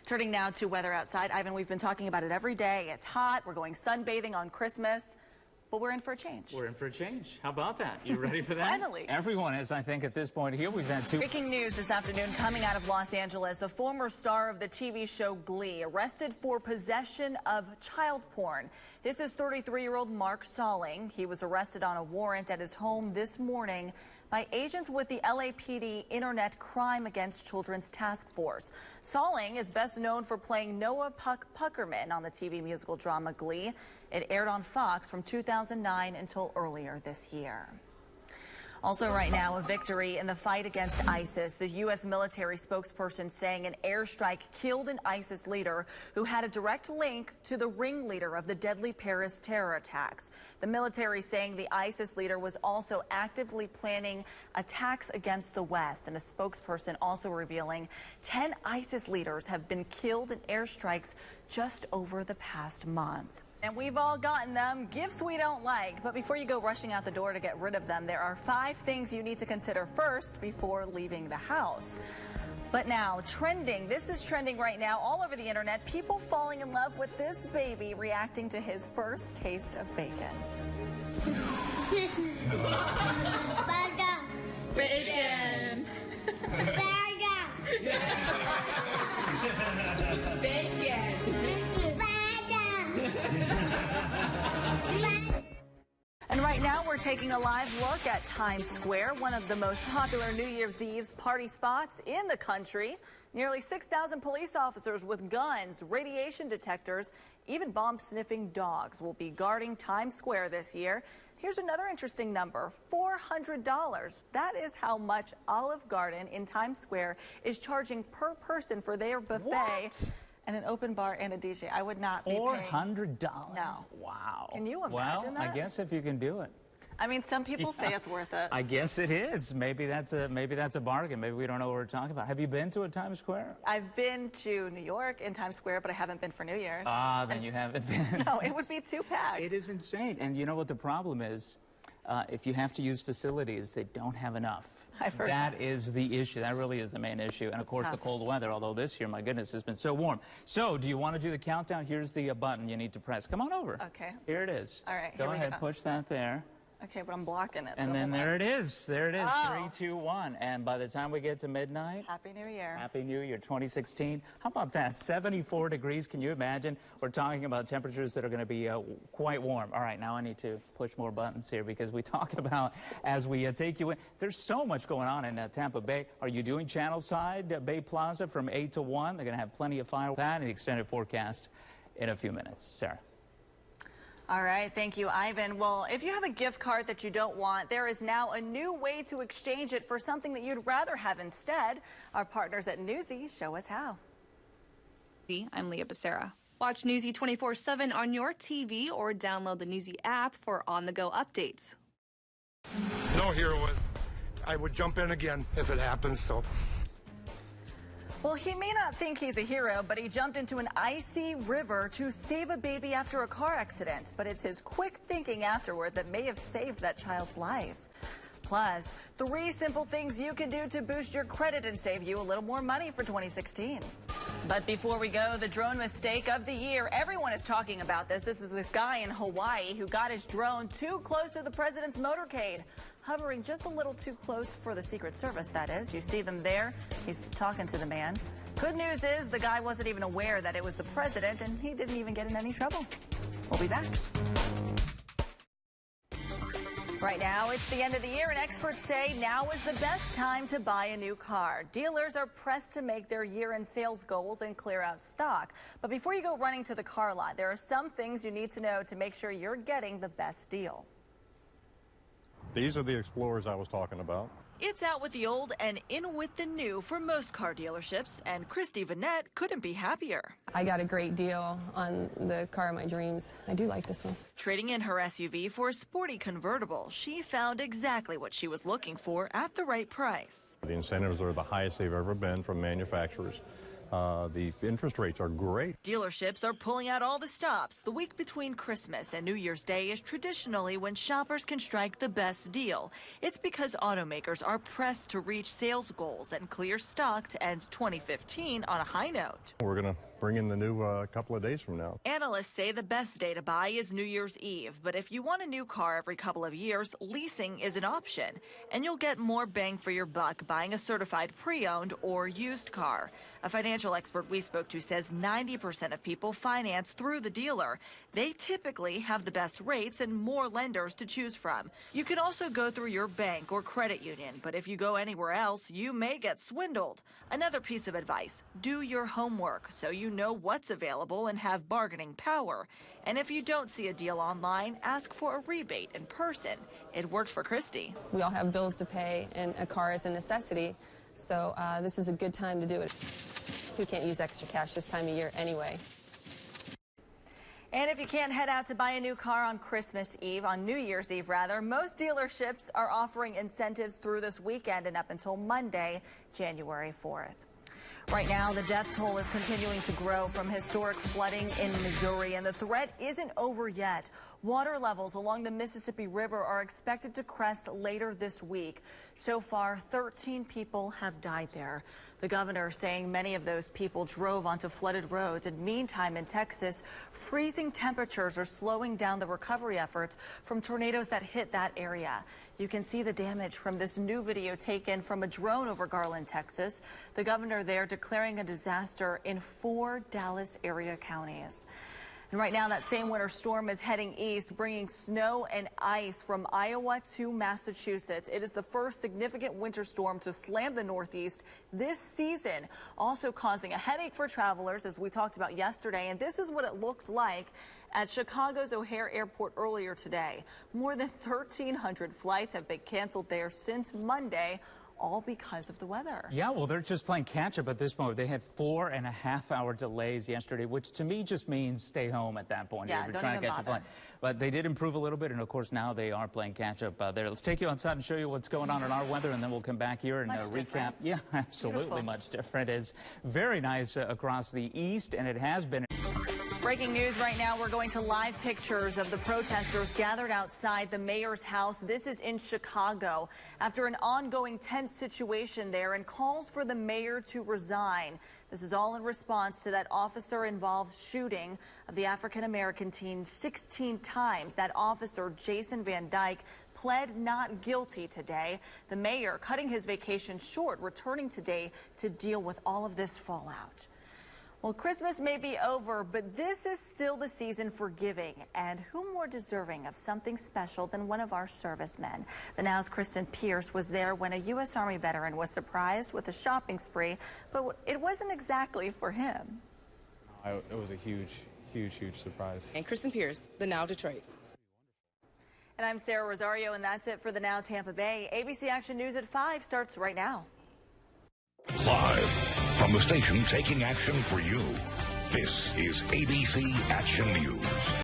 Turning now to weather outside. Ivan, we've been talking about it every day. It's hot. We're going sunbathing on Christmas. But we're in for a change. We're in for a change. How about that? You ready for that? Finally. Everyone is, I think, at this point here. We've had two. Breaking news this afternoon coming out of Los Angeles. The former star of the TV show Glee arrested for possession of child porn. This is 33-year-old Mark Salling. He was arrested on a warrant at his home this morning by agents with the LAPD Internet Crime Against Children's Task Force. Salling is best known for playing Noah Puckerman on the TV musical drama Glee. It aired on Fox from 2009 until earlier this year. Also right now, a victory in the fight against ISIS. The U.S. military spokesperson saying an airstrike killed an ISIS leader who had a direct link to the ringleader of the deadly Paris terror attacks. The military saying the ISIS leader was also actively planning attacks against the West. And a spokesperson also revealing 10 ISIS leaders have been killed in airstrikes just over the past month. And we've all gotten them, gifts we don't like. But before you go rushing out the door to get rid of them, there are 5 things you need to consider first before leaving the house. But now, trending. This is trending right now all over the internet. People falling in love with this baby reacting to his first taste of bacon. Burger. Bacon. Burger. Bacon. And right now we're taking a live look at Times Square, one of the most popular New Year's Eve's party spots in the country. Nearly 6,000 police officers with guns, radiation detectors, even bomb-sniffing dogs will be guarding Times Square this year. Here's another interesting number, $400. That is how much Olive Garden in Times Square is charging per person for their buffet. What? And an open bar and a DJ. I would not be $400? No. Wow. Can you imagine that? I guess if you can do it. I mean, some people say it's worth it. I guess it is. Maybe that's a bargain. Maybe we don't know what we're talking about. Have you been to a Times Square? I've been to New York in Times Square, but I haven't been for New Year's. Ah, then you haven't been. No, it would be too packed. It is insane. And you know what the problem is? If you have to use facilities, they don't have enough. I've heard that is the issue. That really is the main issue. And of course, the cold weather, although this year, my goodness, has been so warm. So do you want to do the countdown? Here's the button you need to press. Come on over. Okay. Here it is. All right, Go ahead, push that there. Okay, but I'm blocking it. And so then there it is. There it is. Oh. 3, 2, 1. And by the time we get to midnight, Happy New Year. Happy New Year 2016. How about that? 74 degrees. Can you imagine? We're talking about temperatures that are going to be quite warm. All right, now I need to push more buttons here because we talk about, as we take you in, there's so much going on in Tampa Bay. Are you doing channel side, Bay Plaza from 8 to 1? They're going to have plenty of fireworks. That and the extended forecast in a few minutes. Sarah. All right, thank you, Ivan. Well, if you have a gift card that you don't want, there is now a new way to exchange it for something that you'd rather have instead. Our partners at Newsy show us how. I'm Leah Becerra. Watch Newsy 24/7 on your TV or download the Newsy app for on-the-go updates. No hero. I would jump in again if it happens, so. Well, he may not think he's a hero, but he jumped into an icy river to save a baby after a car accident. But it's his quick thinking afterward that may have saved that child's life. Plus, 3 simple things you can do to boost your credit and save you a little more money for 2016. But before we go, the drone mistake of the year. Everyone is talking about this. This is a guy in Hawaii who got his drone too close to the president's motorcade, hovering just a little too close for the Secret Service, that is. You see them there. He's talking to the man. Good news is the guy wasn't even aware that it was the president, and he didn't even get in any trouble. We'll be back. Right now, it's the end of the year, and experts say now is the best time to buy a new car. Dealers are pressed to make their year-end sales goals and clear out stock. But before you go running to the car lot, there are some things you need to know to make sure you're getting the best deal. These are the Explorers I was talking about. It's out with the old and in with the new for most car dealerships, and Christy Vanette couldn't be happier. I got a great deal on the car of my dreams. I do like this one. Trading in her SUV for a sporty convertible, she found exactly what she was looking for at the right price. The incentives are the highest they've ever been from manufacturers. The interest rates are great. Dealerships are pulling out all the stops. The week between Christmas and New Year's Day is traditionally when shoppers can strike the best deal. It's because automakers are pressed to reach sales goals and clear stock to end 2015 on a high note. We're going to bring in the new couple of days from now. Analysts say the best day to buy is New Year's Eve, but if you want a new car every couple of years, leasing is an option, and you'll get more bang for your buck buying a certified pre-owned or used car. A financial expert we spoke to says 90% of people finance through the dealer. They typically have the best rates and more lenders to choose from. You can also go through your bank or credit union, but if you go anywhere else, you may get swindled. Another piece of advice, do your homework so you know what's available and have bargaining power. And if you don't see a deal online, ask for a rebate in person. It worked for Christy. We all have bills to pay, and a car is a necessity, so this is a good time to do it. We can't use extra cash this time of year anyway. And if you can't head out to buy a new car on Christmas Eve, on New Year's Eve rather, most dealerships are offering incentives through this weekend and up until Monday, January 4th. Right now, the death toll is continuing to grow from historic flooding in Missouri, and the threat isn't over yet. Water levels along the Mississippi River are expected to crest later this week. So far, 13 people have died there. The governor saying many of those people drove onto flooded roads. And meantime, in Texas, freezing temperatures are slowing down the recovery efforts from tornadoes that hit that area. You can see the damage from this new video taken from a drone over Garland, Texas. The governor there declaring a disaster in 4 Dallas area counties. And right now, that same winter storm is heading east, bringing snow and ice from Iowa to Massachusetts. It is the first significant winter storm to slam the Northeast this season, also causing a headache for travelers, as we talked about yesterday. And this is what it looked like at Chicago's O'Hare Airport earlier today. More than 1,300 flights have been canceled there since Monday, all because of the weather. Yeah, well, they're just playing catch-up at this point. They had 4.5-hour delays yesterday, which to me just means stay home at that point. Yeah, You're don't trying even to catch a bother. flight. But they did improve a little bit, and of course now they are playing catch-up there. Let's take you outside and show you what's going on in our weather, and then we'll come back here and recap. Different. Yeah, absolutely. Beautiful. Much different. It's very nice across the east, and it has been. Breaking news right now, we're going to live pictures of the protesters gathered outside the mayor's house. This is in Chicago after an ongoing tense situation there and calls for the mayor to resign. This is all in response to that officer-involved shooting of the African-American teen 16 times. That officer, Jason Van Dyke, pled not guilty today. The mayor cutting his vacation short, returning today to deal with all of this fallout. Well, Christmas may be over, but this is still the season for giving. And who more deserving of something special than one of our servicemen? The Now's Kristen Pierce was there when a U.S. Army veteran was surprised with a shopping spree, but it wasn't exactly for him. It was a huge surprise. And Kristen Pierce, the Now Detroit. And I'm Sarah Rosario, and that's it for the Now Tampa Bay. ABC Action News at 5 starts right now. Live from the station taking action for you, this is ABC Action News.